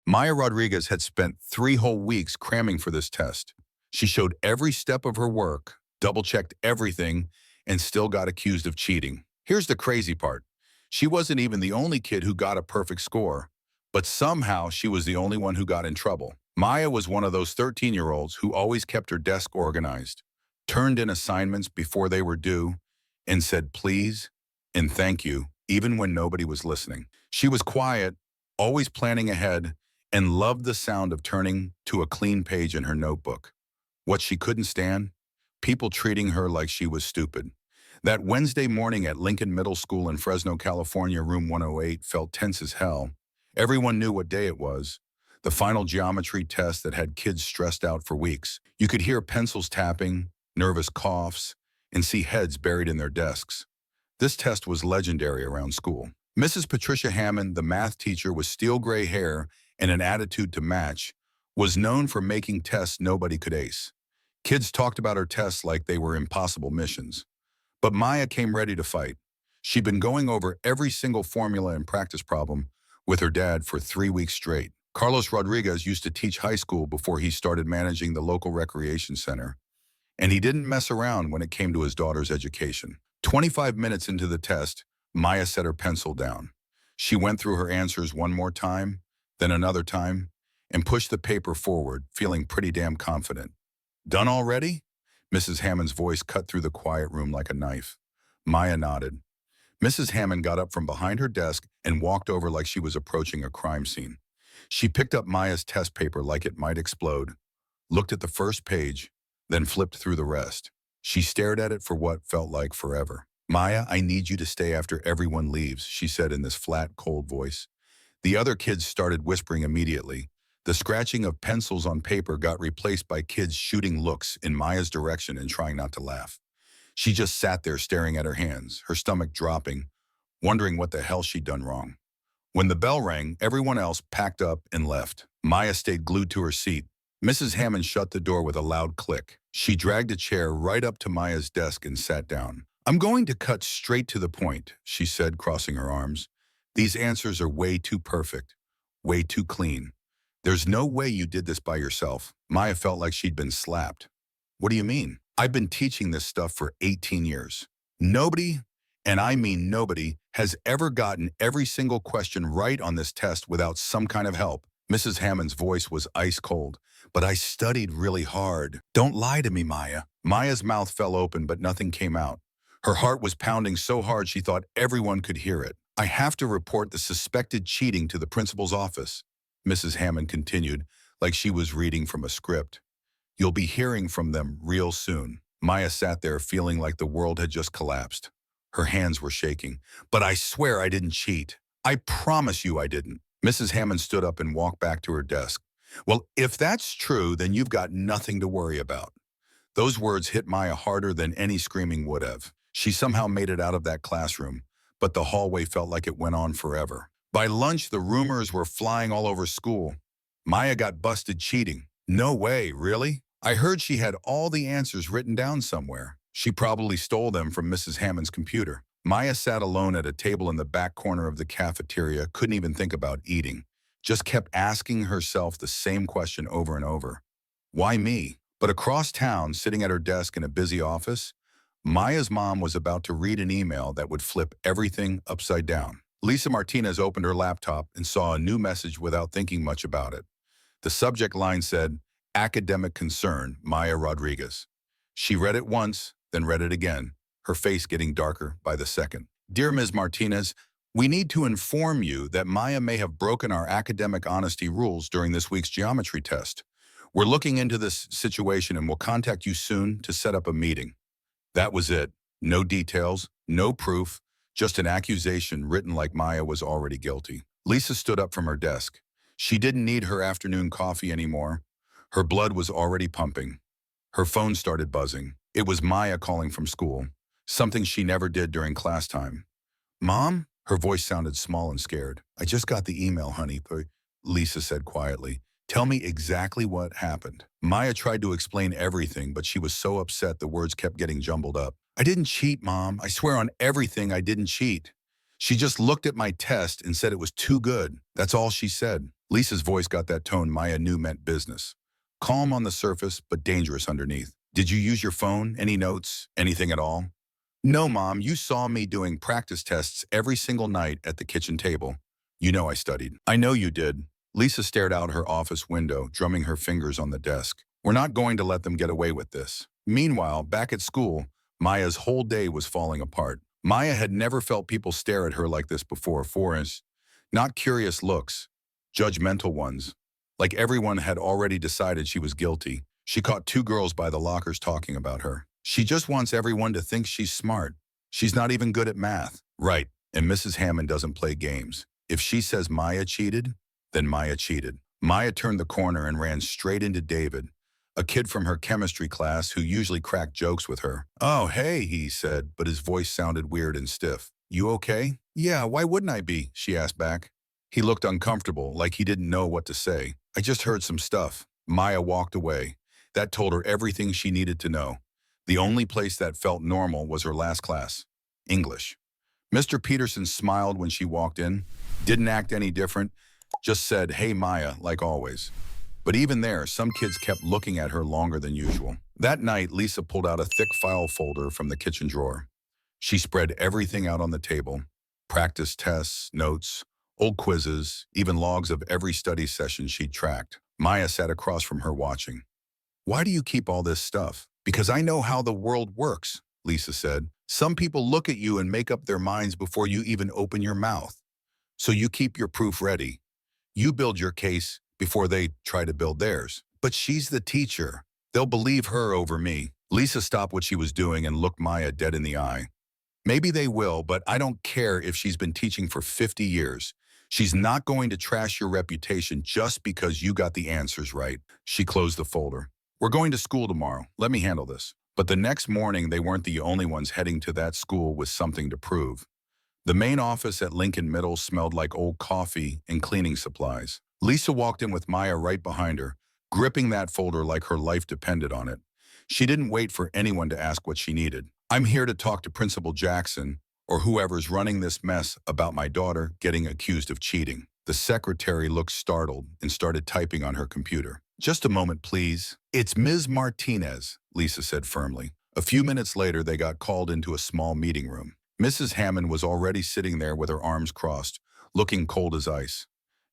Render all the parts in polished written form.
Maya Rodriguez had spent 3 whole weeks cramming for this test. She showed every step of her work, double-checked everything, and still got accused of cheating. Here's the crazy part. She wasn't even the only kid who got a perfect score, but somehow she was the only one who got in trouble. Maya was one of those 13-year-olds who always kept her desk organized, turned in assignments before they were due, and said please and thank you, even when nobody was listening. She was quiet, always planning ahead, and loved the sound of turning to a clean page in her notebook. What she couldn't stand? People treating her like she was stupid. That Wednesday morning at Lincoln Middle School in Fresno, California, room 108 felt tense as hell. Everyone knew what day it was. The final geometry test that had kids stressed out for weeks. You could hear pencils tapping, nervous coughs, and see heads buried in their desks. This test was legendary around school. Mrs. Patricia Hammond, the math teacher with steel gray hair and an attitude to match, was known for making tests nobody could ace. Kids talked about her tests like they were impossible missions. But Maya came ready to fight. She'd been going over every single formula and practice problem with her dad for 3 weeks straight. Carlos Rodriguez used to teach high school before he started managing the local recreation center, and he didn't mess around when it came to his daughter's education. 25 minutes into the test, Maya set her pencil down. She went through her answers one more time, then another time, and pushed the paper forward, feeling pretty damn confident. Done already? Mrs. Hammond's voice cut through the quiet room like a knife. Maya nodded. Mrs. Hammond got up from behind her desk and walked over like she was approaching a crime scene. She picked up Maya's test paper like it might explode, looked at the first page, then flipped through the rest. She stared at it for what felt like forever. Maya, I need you to stay after everyone leaves, she said in this flat, cold voice. The other kids started whispering immediately. The scratching of pencils on paper got replaced by kids shooting looks in Maya's direction and trying not to laugh. She just sat there staring at her hands, her stomach dropping, wondering what the hell she'd done wrong. When the bell rang, everyone else packed up and left. Maya stayed glued to her seat. Mrs. Hammond shut the door with a loud click. She dragged a chair right up to Maya's desk and sat down. I'm going to cut straight to the point, she said, crossing her arms. These answers are way too perfect, way too clean. There's no way you did this by yourself. Maya felt like she'd been slapped. What do you mean? I've been teaching this stuff for 18 years. Nobody, and I mean nobody, has ever gotten every single question right on this test without some kind of help. Mrs. Hammond's voice was ice cold. But I studied really hard. Don't lie to me, Maya. Maya's mouth fell open, but nothing came out. Her heart was pounding so hard she thought everyone could hear it. I have to report the suspected cheating to the principal's office, Mrs. Hammond continued, like she was reading from a script. You'll be hearing from them real soon. Maya sat there feeling like the world had just collapsed. Her hands were shaking. But I swear I didn't cheat. I promise you I didn't. Mrs. Hammond stood up and walked back to her desk. Well, if that's true, then you've got nothing to worry about. Those words hit Maya harder than any screaming would have. She somehow made it out of that classroom, but the hallway felt like it went on forever. By lunch, the rumors were flying all over school. Maya got busted cheating. No way, really? I heard she had all the answers written down somewhere. She probably stole them from Mrs. Hammond's computer. Maya sat alone at a table in the back corner of the cafeteria, couldn't even think about eating. Just kept asking herself the same question over and over. Why me? But across town, sitting at her desk in a busy office, Maya's mom was about to read an email that would flip everything upside down. Lisa Martinez opened her laptop and saw a new message without thinking much about it. The subject line said, Academic Concern, Maya Rodriguez. She read it once, then read it again, her face getting darker by the second. Dear Ms. Martinez, we need to inform you that Maya may have broken our academic honesty rules during this week's geometry test. We're looking into this situation and will contact you soon to set up a meeting. That was it. No details, no proof, just an accusation written like Maya was already guilty. Lisa stood up from her desk. She didn't need her afternoon coffee anymore. Her blood was already pumping. Her phone started buzzing. It was Maya calling from school, something she never did during class time. Mom? Her voice sounded small and scared. I just got the email, honey, Lisa said quietly. Tell me exactly what happened. Maya tried to explain everything, but she was so upset the words kept getting jumbled up. I didn't cheat, Mom. I swear on everything I didn't cheat. She just looked at my test and said it was too good. That's all she said. Lisa's voice got that tone Maya knew meant business. Calm on the surface, but dangerous underneath. Did you use your phone? Any notes? Anything at all? No, Mom, you saw me doing practice tests every single night at the kitchen table. You know I studied. I know you did. Lisa stared out her office window, drumming her fingers on the desk. We're not going to let them get away with this. Meanwhile, back at school, Maya's whole day was falling apart. Maya had never felt people stare at her like this before, not curious looks, judgmental ones. Like everyone had already decided she was guilty. She caught two girls by the lockers talking about her. She just wants everyone to think she's smart. She's not even good at math. Right, and Mrs. Hammond doesn't play games. If she says Maya cheated, then Maya cheated. Maya turned the corner and ran straight into David, a kid from her chemistry class who usually cracked jokes with her. Oh, hey, he said, but his voice sounded weird and stiff. You okay? Yeah, why wouldn't I be? She asked back. He looked uncomfortable, like he didn't know what to say. I just heard some stuff. Maya walked away. That told her everything she needed to know. The only place that felt normal was her last class, English. Mr. Peterson smiled when she walked in, didn't act any different, just said, hey, Maya, like always. But even there, some kids kept looking at her longer than usual. That night, Lisa pulled out a thick file folder from the kitchen drawer. She spread everything out on the table. Practice tests, notes, old quizzes, even logs of every study session she'd tracked. Maya sat across from her watching. Why do you keep all this stuff? Because I know how the world works, Lisa said. Some people look at you and make up their minds before you even open your mouth. So you keep your proof ready. You build your case before they try to build theirs. But she's the teacher. They'll believe her over me. Lisa stopped what she was doing and looked Maya dead in the eye. Maybe they will, but I don't care if she's been teaching for 50 years. She's not going to trash your reputation just because you got the answers right. She closed the folder. We're going to school tomorrow. Let me handle this. But the next morning, they weren't the only ones heading to that school with something to prove. The main office at Lincoln Middle smelled like old coffee and cleaning supplies. Lisa walked in with Maya right behind her, gripping that folder like her life depended on it. She didn't wait for anyone to ask what she needed. I'm here to talk to Principal Jackson or whoever's running this mess about my daughter getting accused of cheating. The secretary looked startled and started typing on her computer. Just a moment, please. It's Ms. Martinez, Lisa said firmly. A few minutes later, they got called into a small meeting room. Mrs. Hammond was already sitting there with her arms crossed, looking cold as ice.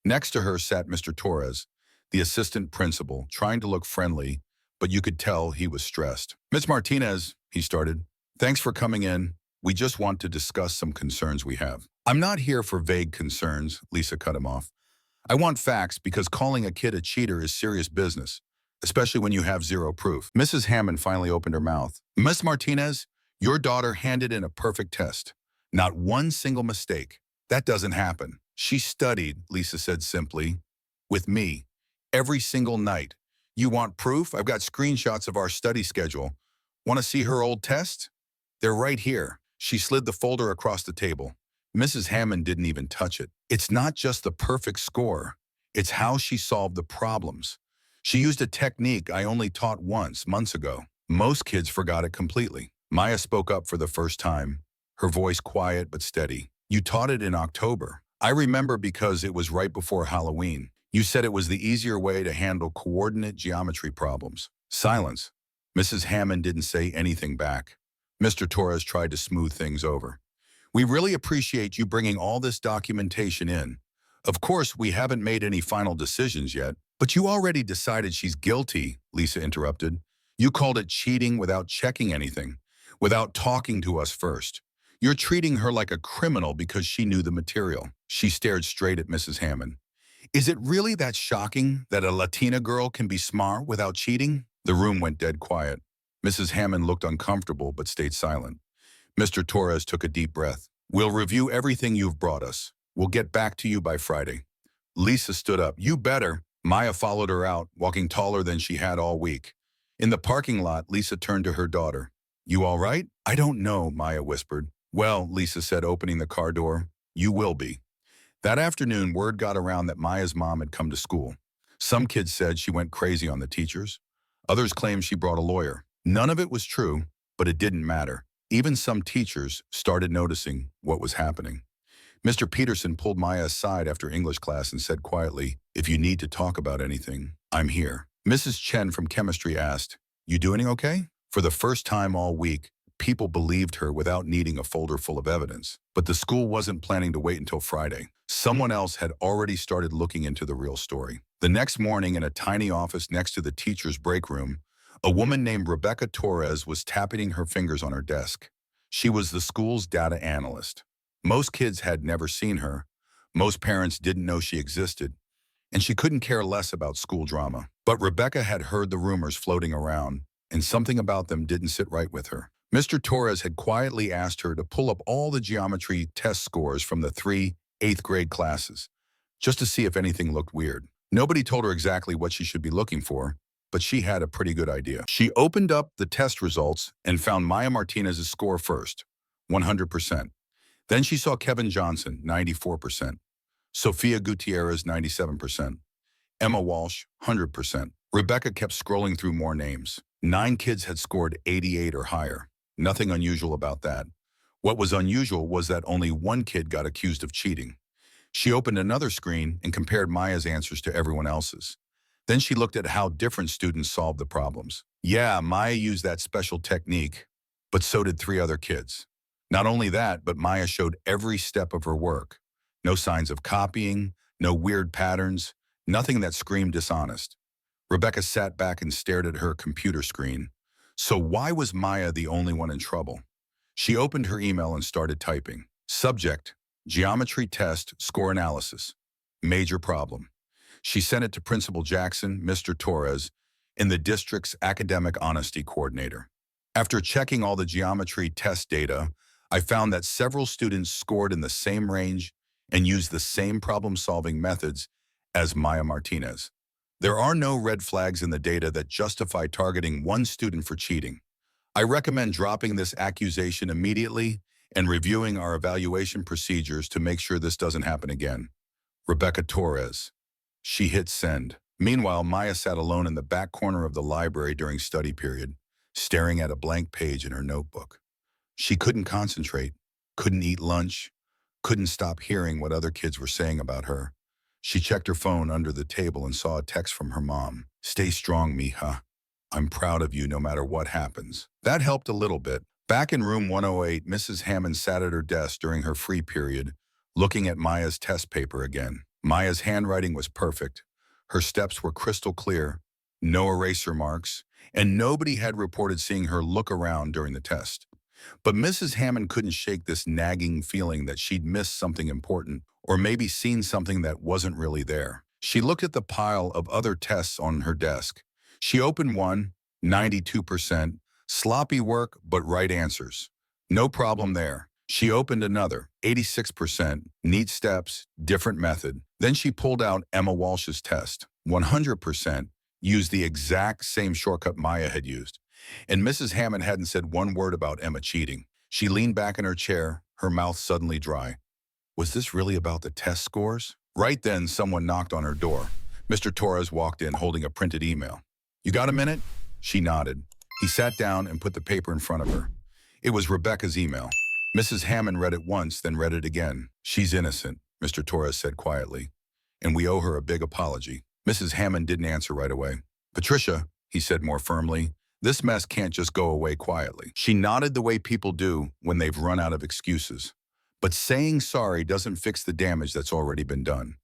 Next to her sat Mr. Torres, the assistant principal, trying to look friendly, but you could tell he was stressed. Ms. Martinez, he started, thanks for coming in. We just want to discuss some concerns we have. I'm not here for vague concerns, Lisa cut him off. I want facts because calling a kid a cheater is serious business, especially when you have zero proof. Mrs. Hammond finally opened her mouth. Miss Martinez, your daughter handed in a perfect test. Not one single mistake. That doesn't happen. She studied, Lisa said simply, with me, every single night. You want proof? I've got screenshots of our study schedule. Want to see her old test? They're right here. She slid the folder across the table. Mrs. Hammond didn't even touch it. It's not just the perfect score. It's how she solved the problems. She used a technique I only taught once, months ago. Most kids forgot it completely. Maya spoke up for the first time, her voice quiet but steady. You taught it in October. I remember because it was right before Halloween. You said it was the easier way to handle coordinate geometry problems. Silence. Mrs. Hammond didn't say anything back. Mr. Torres tried to smooth things over. We really appreciate you bringing all this documentation in. Of course, we haven't made any final decisions yet, but you already decided she's guilty, Lisa interrupted. You called it cheating without checking anything, without talking to us first. You're treating her like a criminal because she knew the material. She stared straight at Mrs. Hammond. Is it really that shocking that a Latina girl can be smart without cheating? The room went dead quiet. Mrs. Hammond looked uncomfortable but stayed silent. Mr. Torres took a deep breath. We'll review everything you've brought us. We'll get back to you by Friday. Lisa stood up. You better. Maya followed her out, walking taller than she had all week. In the parking lot, Lisa turned to her daughter. You all right? I don't know, Maya whispered. Well, Lisa said, opening the car door, you will be. That afternoon, word got around that Maya's mom had come to school. Some kids said she went crazy on the teachers. Others claimed she brought a lawyer. None of it was true, but it didn't matter. Even some teachers started noticing what was happening. Mr. Peterson pulled Maya aside after English class and said quietly, "If you need to talk about anything, I'm here." Mrs. Chen from chemistry asked, "You doing okay?" For the first time all week, people believed her without needing a folder full of evidence. But the school wasn't planning to wait until Friday. Someone else had already started looking into the real story. The next morning, in a tiny office next to the teacher's break room, a woman named Rebecca Torres was tapping her fingers on her desk. She was the school's data analyst. Most kids had never seen her. Most parents didn't know she existed, and she couldn't care less about school drama. But Rebecca had heard the rumors floating around, and something about them didn't sit right with her. Mr. Torres had quietly asked her to pull up all the geometry test scores from the 3 eighth-grade classes, just to see if anything looked weird. Nobody told her exactly what she should be looking for, but she had a pretty good idea. She opened up the test results and found Maya Martinez's score first, 100%. Then she saw Kevin Johnson, 94%. Sophia Gutierrez, 97%. Emma Walsh, 100%. Rebecca kept scrolling through more names. 9 kids had scored 88 or higher. Nothing unusual about that. What was unusual was that only one kid got accused of cheating. She opened another screen and compared Maya's answers to everyone else's. Then she looked at how different students solved the problems. Yeah, Maya used that special technique, but so did 3 other kids. Not only that, but Maya showed every step of her work. No signs of copying, no weird patterns, nothing that screamed dishonest. Rebecca sat back and stared at her computer screen. So why was Maya the only one in trouble? She opened her email and started typing. Subject: geometry test score analysis. Major problem. She sent it to Principal Jackson, Mr. Torres, and the district's academic honesty coordinator. After checking all the geometry test data, I found that several students scored in the same range and used the same problem-solving methods as Maya Martinez. There are no red flags in the data that justify targeting one student for cheating. I recommend dropping this accusation immediately and reviewing our evaluation procedures to make sure this doesn't happen again. Rebecca Torres. She hit send. Meanwhile, Maya sat alone in the back corner of the library during study period, staring at a blank page in her notebook. She couldn't concentrate, couldn't eat lunch, couldn't stop hearing what other kids were saying about her. She checked her phone under the table and saw a text from her mom. "Stay strong, mija. I'm proud of you no matter what happens." That helped a little bit. Back in room 108, Mrs. Hammond sat at her desk during her free period, looking at Maya's test paper again. Maya's handwriting was perfect. Her steps were crystal clear, no eraser marks, and nobody had reported seeing her look around during the test. But Mrs. Hammond couldn't shake this nagging feeling that she'd missed something important, or maybe seen something that wasn't really there. She looked at the pile of other tests on her desk. She opened one, 92%, sloppy work but right answers. No problem there. She opened another, 86%, neat steps, different method. Then she pulled out Emma Walsh's test, 100%, used the exact same shortcut Maya had used. And Mrs. Hammond hadn't said one word about Emma cheating. She leaned back in her chair, her mouth suddenly dry. Was this really about the test scores? Right then, someone knocked on her door. Mr. Torres walked in holding a printed email. "You got a minute?" She nodded. He sat down and put the paper in front of her. It was Rebecca's email. Mrs. Hammond read it once, then read it again. "She's innocent," Mr. Torres said quietly, "and we owe her a big apology." Mrs. Hammond didn't answer right away. "Patricia," he said more firmly, "this mess can't just go away quietly." She nodded the way people do when they've run out of excuses. But saying sorry doesn't fix the damage that's already been done.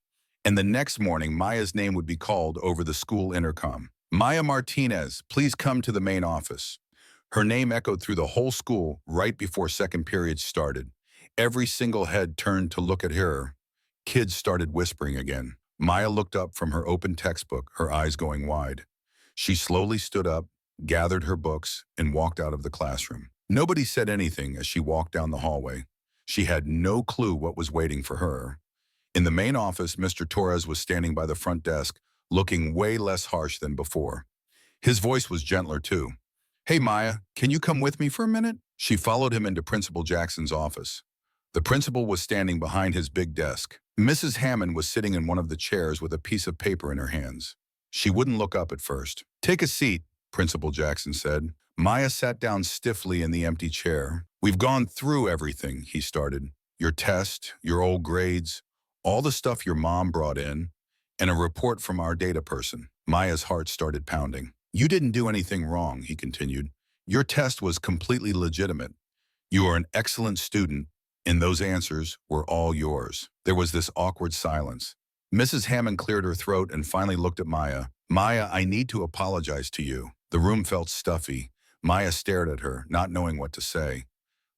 And the next morning, Maya's name would be called over the school intercom. "Maya Martinez, please come to the main office." Her name echoed through the whole school right before second period started. Every single head turned to look at her. Kids started whispering again. Maya looked up from her open textbook, her eyes going wide. She slowly stood up, gathered her books, and walked out of the classroom. Nobody said anything as she walked down the hallway. She had no clue what was waiting for her. In the main office, Mr. Torres was standing by the front desk, looking way less harsh than before. His voice was gentler, too. "Hey, Maya, can you come with me for a minute?" She followed him into Principal Jackson's office. The principal was standing behind his big desk. Mrs. Hammond was sitting in one of the chairs with a piece of paper in her hands. She wouldn't look up at first. "Take a seat," Principal Jackson said. Maya sat down stiffly in the empty chair. "We've gone through everything," he started. your test, your old grades, all the stuff your mom brought in, and a report from our data person. Maya's heart started pounding. You didn't do anything wrong, he continued. Your test was completely legitimate. You are an excellent student, and those answers were all yours. There was this awkward silence. Mrs. Hammond cleared her throat and finally looked at Maya. Maya, I need to apologize to you. The room felt stuffy. Maya stared at her, not knowing what to say.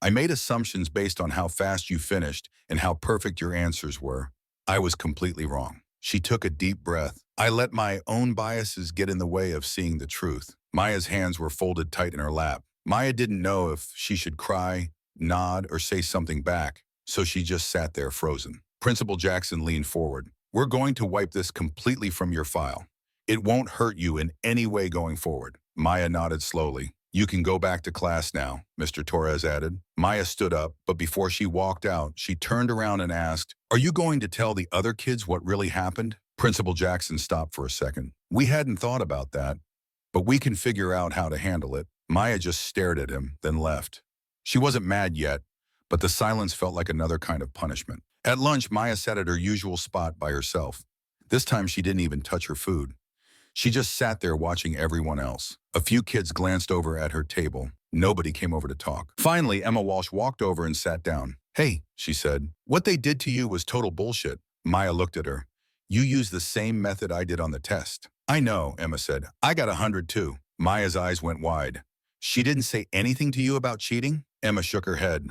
I made assumptions based on how fast you finished and how perfect your answers were. I was completely wrong. She took a deep breath. I let my own biases get in the way of seeing the truth. Maya's hands were folded tight in her lap. Maya didn't know if she should cry, nod, or say something back, so she just sat there frozen. Principal Jackson leaned forward. We're going to wipe this completely from your file. It won't hurt you in any way going forward. Maya nodded slowly. You can go back to class now, Mr. Torres added. Maya stood up, but before she walked out, she turned around and asked, Are you going to tell the other kids what really happened? Principal Jackson stopped for a second. We hadn't thought about that, but we can figure out how to handle it. Maya just stared at him, then left. She wasn't mad yet, but the silence felt like another kind of punishment. At lunch, Maya sat at her usual spot by herself. This time she didn't even touch her food. She just sat there watching everyone else. A few kids glanced over at her table. Nobody came over to talk. Finally, Emma Walsh walked over and sat down. Hey, she said, what they did to you was total bullshit. Maya looked at her. You used the same method I did on the test. I know, Emma said. I got 100 too. Maya's eyes went wide. She didn't say anything to you about cheating? Emma shook her head.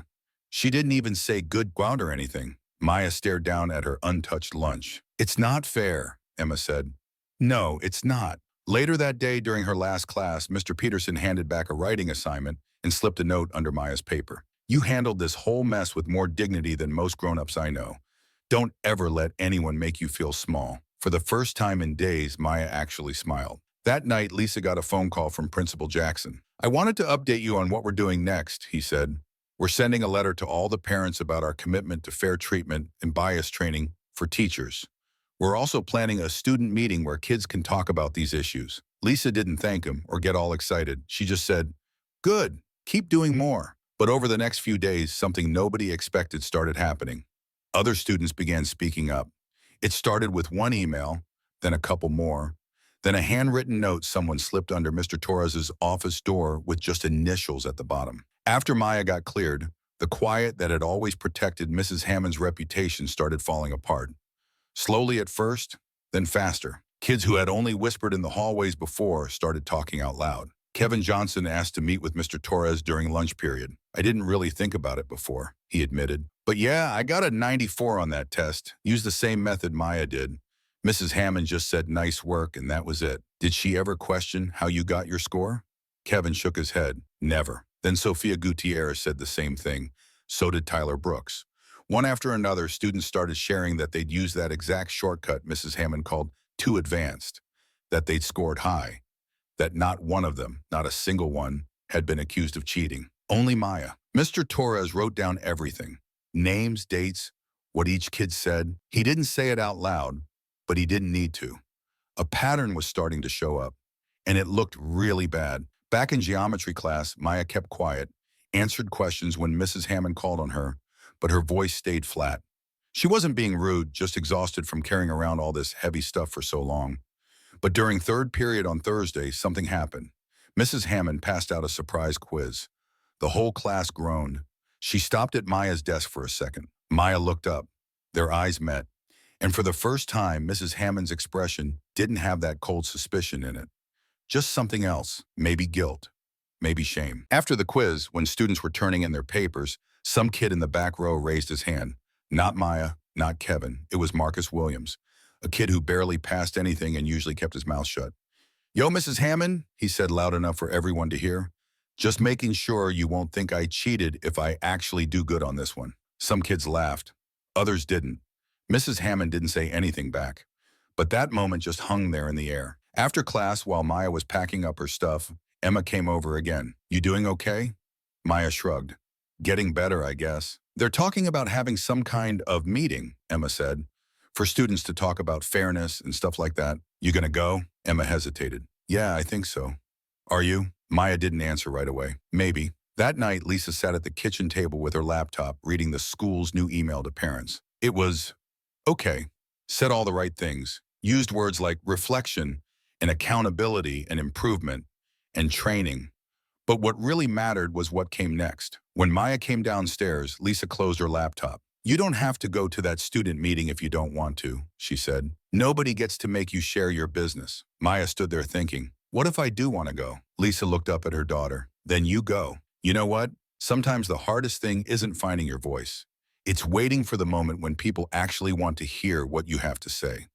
She didn't even say good ground or anything. Maya stared down at her untouched lunch. It's not fair, Emma said. No, it's not. Later that day during her last class, Mr. Peterson handed back a writing assignment and slipped a note under Maya's paper. You handled this whole mess with more dignity than most grown-ups I know. Don't ever let anyone make you feel small. For the first time in days, Maya actually smiled. That night, Lisa got a phone call from Principal Jackson. I wanted to update you on what we're doing next, he said. We're sending a letter to all the parents about our commitment to fair treatment and bias training for teachers. We're also planning a student meeting where kids can talk about these issues. Lisa didn't thank him or get all excited. She just said, Good, keep doing more. But over the next few days, something nobody expected started happening. Other students began speaking up. It started with one email, then a couple more, then a handwritten note someone slipped under Mr. Torres's office door with just initials at the bottom. After Maya got cleared, the quiet that had always protected Mrs. Hammond's reputation started falling apart. Slowly at first, then faster. Kids who had only whispered in the hallways before started talking out loud. Kevin Johnson asked to meet with Mr. Torres during lunch period. I didn't really think about it before, he admitted. But yeah, I got a 94 on that test. Used the same method Maya did. Mrs. Hammond just said nice work and that was it. Did she ever question how you got your score? Kevin shook his head. Never. Then Sophia Gutierrez said the same thing. So did Tyler Brooks. One after another, students started sharing that they'd used that exact shortcut Mrs. Hammond called too advanced, that they'd scored high, that not one of them, not a single one, had been accused of cheating. Only Maya. Mr. Torres wrote down everything. Names, dates, what each kid said. He didn't say it out loud, but he didn't need to. A pattern was starting to show up, and it looked really bad. Back in geometry class, Maya kept quiet, answered questions when Mrs. Hammond called on her, but her voice stayed flat. She wasn't being rude, just exhausted from carrying around all this heavy stuff for so long. But during third period on Thursday, something happened. Mrs. Hammond passed out a surprise quiz. The whole class groaned. She stopped at Maya's desk for a second. Maya looked up. Their eyes met. And for the first time, Mrs. Hammond's expression didn't have that cold suspicion in it. Just something else, maybe guilt, maybe shame. After the quiz, when students were turning in their papers, some kid in the back row raised his hand. Not Maya, not Kevin. It was Marcus Williams, a kid who barely passed anything and usually kept his mouth shut. Yo, Mrs. Hammond, he said loud enough for everyone to hear. Just making sure you won't think I cheated if I actually do good on this one. Some kids laughed. Others didn't. Mrs. Hammond didn't say anything back. But that moment just hung there in the air. After class, while Maya was packing up her stuff, Emma came over again. You doing okay? Maya shrugged. Getting better, I guess. They're talking about having some kind of meeting, Emma said, for students to talk about fairness and stuff like that. You gonna go? Emma hesitated. Yeah, I think so. Are you? Maya didn't answer right away. Maybe. That night, Lisa sat at the kitchen table with her laptop, reading the school's new email to parents. It was, okay, said all the right things, used words like reflection and accountability and improvement and training. But what really mattered was what came next. When Maya came downstairs, Lisa closed her laptop. You don't have to go to that student meeting if you don't want to, she said. Nobody gets to make you share your business. Maya stood there thinking, what if I do want to go? Lisa looked up at her daughter. Then you go. You know what? Sometimes the hardest thing isn't finding your voice. It's waiting for the moment when people actually want to hear what you have to say.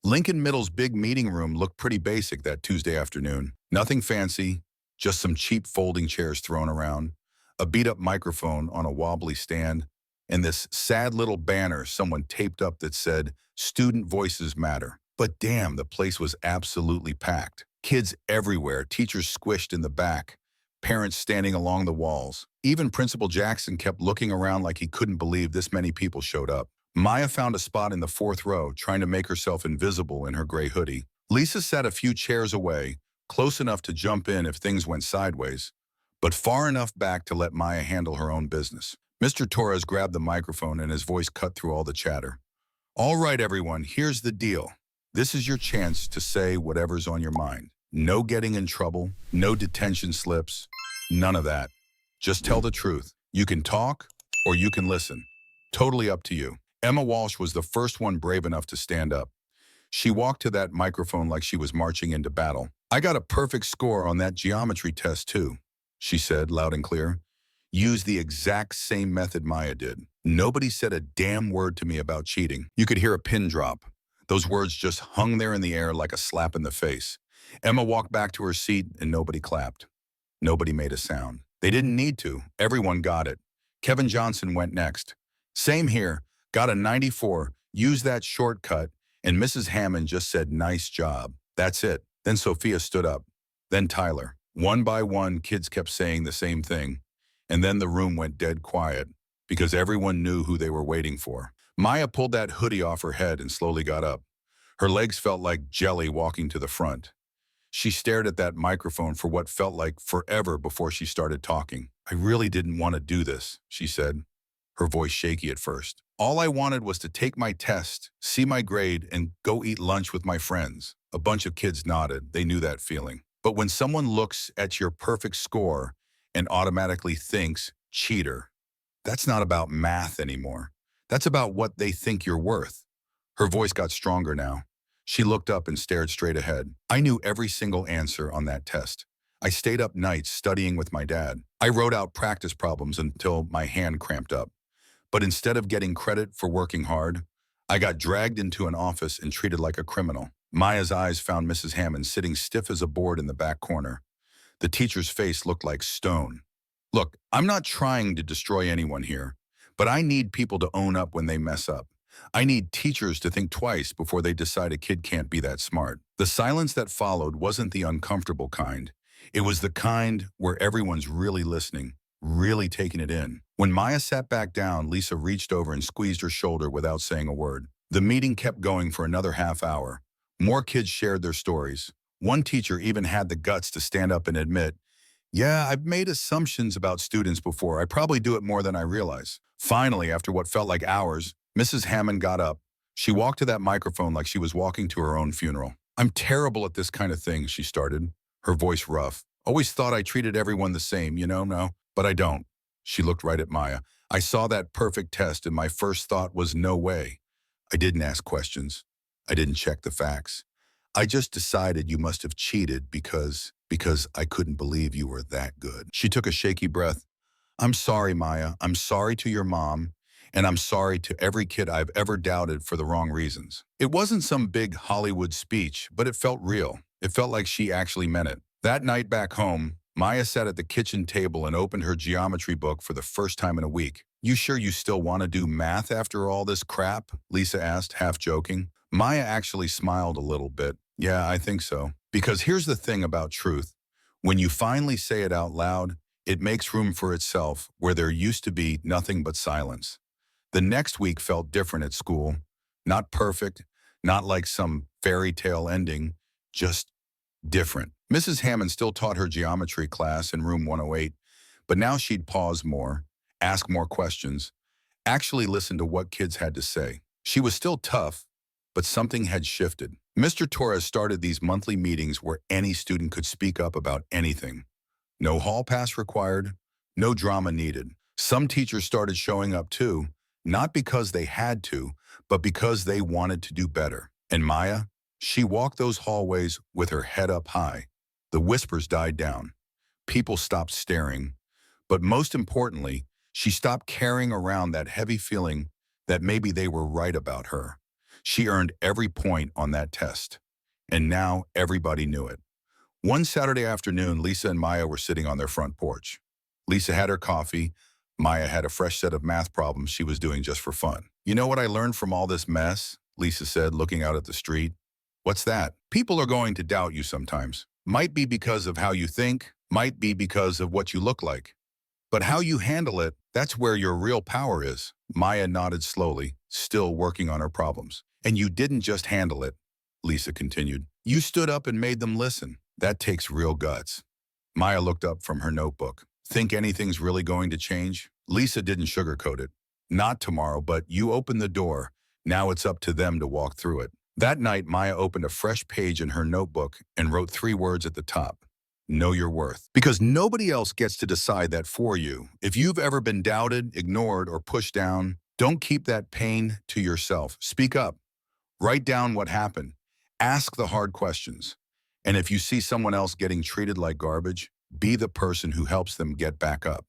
Lincoln Middle's big meeting room looked pretty basic that Tuesday afternoon. Nothing fancy, just some cheap folding chairs thrown around, a beat-up microphone on a wobbly stand, and this sad little banner someone taped up that said, "Student Voices Matter." But damn, the place was absolutely packed. Kids everywhere, teachers squished in the back, parents standing along the walls. Even Principal Jackson kept looking around like he couldn't believe this many people showed up. Maya found a spot in the fourth row, trying to make herself invisible in her gray hoodie. Lisa sat a few chairs away, close enough to jump in if things went sideways, but far enough back to let Maya handle her own business. Mr. Torres grabbed the microphone and his voice cut through all the chatter. All right, everyone, here's the deal. This is your chance to say whatever's on your mind. No getting in trouble, no detention slips, none of that. Just tell the truth. You can talk or you can listen. Totally up to you. Emma Walsh was the first one brave enough to stand up. She walked to that microphone like she was marching into battle. I got a perfect score on that geometry test too, she said loud and clear. Use the exact same method Maya did. Nobody said a damn word to me about cheating. You could hear a pin drop. Those words just hung there in the air like a slap in the face. Emma walked back to her seat and nobody clapped. Nobody made a sound. They didn't need to. Everyone got it. Kevin Johnson went next. Same here. Got a 94. Used that shortcut. And Mrs. Hammond just said, nice job. That's it. Then Sophia stood up. Then Tyler. One by one, kids kept saying the same thing. And then the room went dead quiet because everyone knew who they were waiting for. Maya pulled that hoodie off her head and slowly got up. Her legs felt like jelly walking to the front. She stared at that microphone for what felt like forever before she started talking. I really didn't want to do this, she said, her voice shaky at first. All I wanted was to take my test, see my grade, and go eat lunch with my friends. A bunch of kids nodded. They knew that feeling. But when someone looks at your perfect score and automatically thinks, cheater, that's not about math anymore. That's about what they think you're worth. Her voice got stronger now. She looked up and stared straight ahead. I knew every single answer on that test. I stayed up nights studying with my dad. I wrote out practice problems until my hand cramped up. But instead of getting credit for working hard, I got dragged into an office and treated like a criminal. Maya's eyes found Mrs. Hammond sitting stiff as a board in the back corner. The teacher's face looked like stone. Look, I'm not trying to destroy anyone here, but I need people to own up when they mess up. I need teachers to think twice before they decide a kid can't be that smart. The silence that followed wasn't the uncomfortable kind. It was the kind where everyone's really listening, really taking it in. When Maya sat back down, Lisa reached over and squeezed her shoulder without saying a word. The meeting kept going for another half hour. More kids shared their stories. One teacher even had the guts to stand up and admit, yeah, I've made assumptions about students before. I probably do it more than I realize. Finally, after what felt like hours, Mrs. Hammond got up. She walked to that microphone like she was walking to her own funeral. I'm terrible at this kind of thing, she started, her voice rough. Always thought I treated everyone the same, no, but I don't. She looked right at Maya. I saw that perfect test and my first thought was no way. I didn't ask questions. I didn't check the facts. I just decided you must have cheated because I couldn't believe you were that good. She took a shaky breath. I'm sorry, Maya. I'm sorry to your mom, and I'm sorry to every kid I've ever doubted for the wrong reasons. It wasn't some big Hollywood speech, but it felt real. It felt like she actually meant it. That night back home, Maya sat at the kitchen table and opened her geometry book for the first time in a week. You sure you still want to do math after all this crap? Lisa asked, half joking. Maya actually smiled a little bit. Yeah, I think so. Because here's the thing about truth. When you finally say it out loud, it makes room for itself where there used to be nothing but silence. The next week felt different at school. Not perfect, not like some fairy tale ending, just different. Mrs. Hammond still taught her geometry class in room 108, But now she'd pause more, ask more questions, actually listen to what kids had to say. She was still tough, but something had shifted. Mr. Torres started these monthly meetings where any student could speak up about anything. No hall pass required, no drama needed. Some teachers started showing up too, not because they had to, but because they wanted to do better. And Maya, she walked those hallways with her head up high. The whispers died down. People stopped staring. But most importantly, she stopped carrying around that heavy feeling that maybe they were right about her. She earned every point on that test. And now everybody knew it. One Saturday afternoon, Lisa and Maya were sitting on their front porch. Lisa had her coffee. Maya had a fresh set of math problems she was doing just for fun. "You know what I learned from all this mess?" Lisa said, looking out at the street. "What's that?" "People are going to doubt you sometimes. Might be because of how you think, might be because of what you look like. But how you handle it, that's where your real power is." Maya nodded slowly, still working on her problems. "And you didn't just handle it," Lisa continued. "You stood up and made them listen. That takes real guts." Maya looked up from her notebook. "Think anything's really going to change?" Lisa didn't sugarcoat it. "Not tomorrow, but you opened the door. Now it's up to them to walk through it." That night, Maya opened a fresh page in her notebook and wrote 3 words at the top. "Know your worth." Because nobody else gets to decide that for you. If you've ever been doubted, ignored, or pushed down, don't keep that pain to yourself. Speak up. Write down what happened. Ask the hard questions. And if you see someone else getting treated like garbage, be the person who helps them get back up.